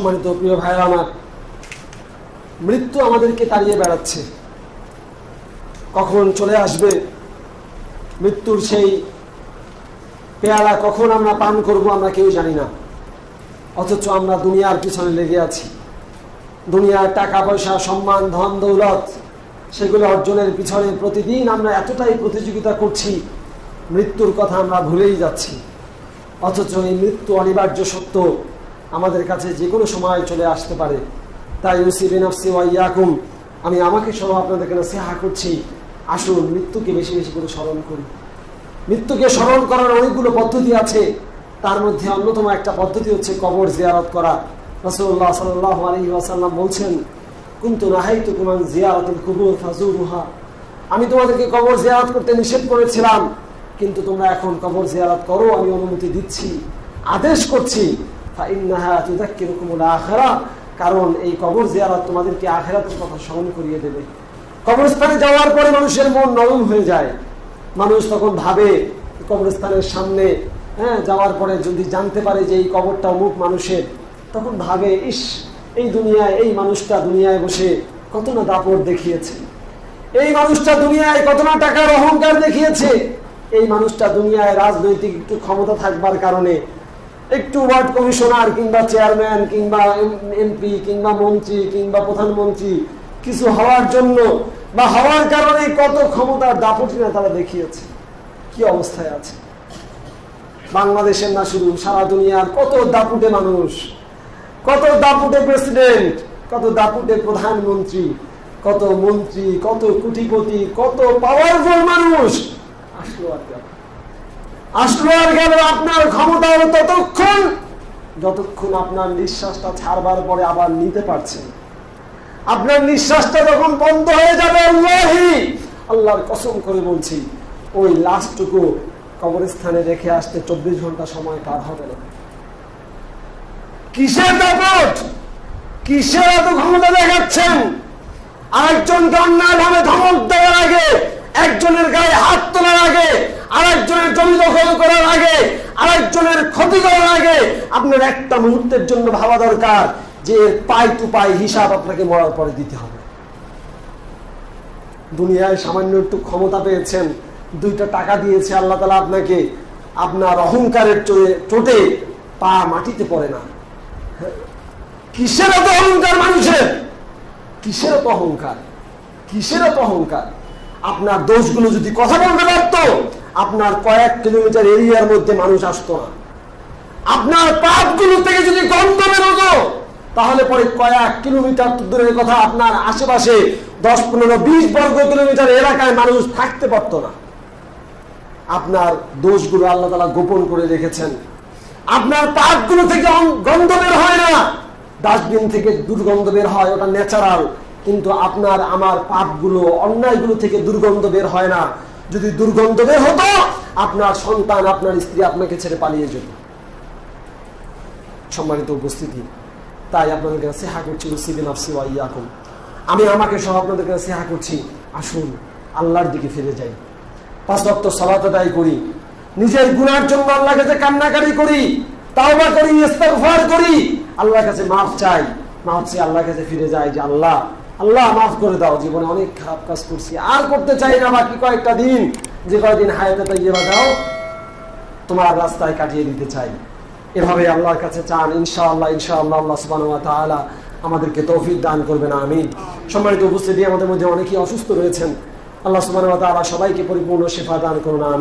সম্মানিত প্রিয় ভাইরা আমার, মৃত্যু আমাদেরকে তাড়িয়ে বেড়াচ্ছে। কখন চলে আসবে মৃত্যুর সেই পেয়ালা, কখন আমরা পান করব আমরা কেউ জানি না। অথচ আমরা দুনিয়ার পিছনে লেগে আছি। দুনিয়ার টাকা পয়সা, সম্মান, ধন দৌলত, সেগুলো অর্জনের পিছনে প্রতিদিন আমরা এতটাই প্রতিযোগিতা করছি, মৃত্যুর কথা আমরা ভুলেই যাচ্ছি। অথচ এই মৃত্যু অনিবার্য সত্য, আমাদের কাছে যে কোনো সময় চলে আসতে পারে। তাই উসিবে নাফসি ওয়া ইয়াকুম, আমি আমাকে সহ আপনাদেরকে নসিহত করছি, আসুন মৃত্যুকে বেশি বেশি করে স্মরণ করি। মৃত্যুকে স্মরণ করার অনেকগুলো পদ্ধতি আছে, তার মধ্যে অন্যতম একটা পদ্ধতি হচ্ছে কবর জিয়ারত করা। রাসূলুল্লাহ সাল্লাল্লাহু আলাইহি ওয়াসাল্লাম বলছেন, কুনতু নাহাইতুকুম আন জিয়ারাতিল কুবুর ফাজুরুহা, আমি তোমাদেরকে কবর জিয়ারত করতে নিষেধ করেছিলাম, কিন্তু তোমরা এখন কবর জিয়ারত করো, আমি অনুমতি দিচ্ছি, আদেশ করছি। ফাইন্নাহা তুযাক্কিরুকুমুল আখিরা, কারণ এই কবর জিয়ারত তোমাদেরকে আখিরাতের কথা স্মরণ করিয়ে দেবে। কবরস্থানে যাওয়ার পরে মানুষের মন নরম হয়ে যায়। মানুষ তখন ভাবে, কবরস্থানের সামনে যাওয়ার পরে যদি জানতে পারে যে এই কবরটা অমুক মানুষের, তখন ভাবে, ইস, এই দুনিয়ায় এই মানুষটা দুনিয়ায় বসে কত না দাপট দেখিয়েছে, এই মানুষটা দুনিয়ায় কত না টাকার অহংকার দেখিয়েছে, এই মানুষটা দুনিয়ায় রাজনৈতিক একটু ক্ষমতা থাকবার কারণে, একটু ওয়ার্ড কমিশনার কিংবা চেয়ারম্যান কিংবা এমপি কিংবা মন্ত্রী কিংবা প্রধানমন্ত্রী কিছু হওয়ার জন্য বা হওয়ার কারণে কত ক্ষমতার দাপটি না তারা দেখিয়েছে। কি অবস্থায় আছে বাংলাদেশের না শুধু, সারা দুনিয়ার কত দাপুটে মানুষ, কত দাপুটে প্রেসিডেন্ট, কত দাপুটে প্রধানমন্ত্রী, কত মন্ত্রী, কত কোটিপতি, কত পাওয়ারফুল মানুষ আসলো আর গেল। আপনার ক্ষমতা হলো ততক্ষণ যতক্ষণ আপনার নিঃশ্বাসটা ছাড়বার পরে আবার নিতে পারছেন। আপনার নিঃশ্বাসটা যখন বন্ধ হয়ে যাবে, আল্লাহর কসম করে বলছি, ওই লাশটুকু কবরস্থানে রেখে আসতে 24 ঘন্টা সময় পার হবে না। কিসের দাপট, কিসের এত ক্ষমতা দেখাচ্ছেন? আরেকজনকে অন্যায়ভাবে ধমক দেওয়ার আগে, একজনের গায়ে হাত তোলার আগে, আরেকজনের জমি দখল করার আগে, আরেকজনের ক্ষতি করার আগে আপনার একটা মুহূর্তের জন্য ভাবা দরকার যে পাই টু পাই হিসাব আপনাকে মরার পরে দিতে হবে। দুনিয়ায় সামান্য একটু ক্ষমতা পেয়েছেন, 2টা টাকা দিয়েছে আল্লাহ তাআলা আপনাকে, আপনার অহংকারের চোটে পা মাটিতে পড়ে না। কিসের এত অহংকার মানুষের? কিসের এত অহংকার? কিসের এত অহংকার? আপনার দোষগুলো যদি কথা বলতে পারত, আপনার কয়েক কিলোমিটার এরিয়ার মধ্যে মানুষ আসতো না। আপনার পাপগুলো থেকে যদি গন্ধ বেরোতো, তাহলে পরে কয়েক কিলোমিটার দূরের কথা, আপনার আশেপাশে 10, 15, 20 বর্গ কিলোমিটার এলাকায় মানুষ থাকতে পারত না। আপনার দোষগুলো আল্লাহ তাআলা গোপন করে রেখেছেন। আপনার পাপগুলো থেকে গন্ধ বের হয় না, ডাস্টবিন থেকে দুর্গন্ধ বের হয়, ওটা ন্যাচারাল। কিন্তু আপনার আমার পাপগুলো, অন্যায়গুলো থেকে দুর্গন্ধ বের হয় না। যদি দুর্গন্ধ বের হতো, আপনার সন্তান, আপনার স্ত্রী আপনাকে ছেড়ে পালিয়ে যেত। সম্মানিত উপস্থিতি, তাই আপনাদেরকে নসিহত করছি, উসিবে নাফসি ওয়া ইয়াকুম, আমি আমাকে সহ আপনাদেরকে নসিহত করছি, আসুন আল্লাহর দিকে ফিরে যাই, 5 ওয়াক্ত সালাত আদায় করি, নিজের গুনার জন্য আল্লাহর কাছে কান্নাকাটি করি, তাওবা করি, ইস্তিগফার করি, আল্লাহর কাছে মাফ চাই, মাফ চেয়ে আল্লাহর কাছে ফিরে যাই যে আল্লাহ মাফ করে দাও, জীবনে অনেক খারাপ কাজ করছি, আর করতে চাই না। বাকি কয়েকটা দিন, যে কয়েকদিন হায়াতে তাইয়্যিবা দাও, তোমার রাস্তায় কাটিয়ে দিতে চাই। এভাবে আল্লাহর কাছে চান, ইনশাআল্লাহ ইনশাআল্লাহ আল্লাহ সুবহানাহু ওয়া তাআলা আমাদেরকে তৌফিক দান করবেন, আমিন। সম্মানিত উপস্থিতি, আমাদের মধ্যে অনেকেই অসুস্থ রয়েছেন, আল্লাহ সুবহানাহু ওয়া তাআলা সবাইকে পরিপূর্ণ শিফা দান করুন, আমিন।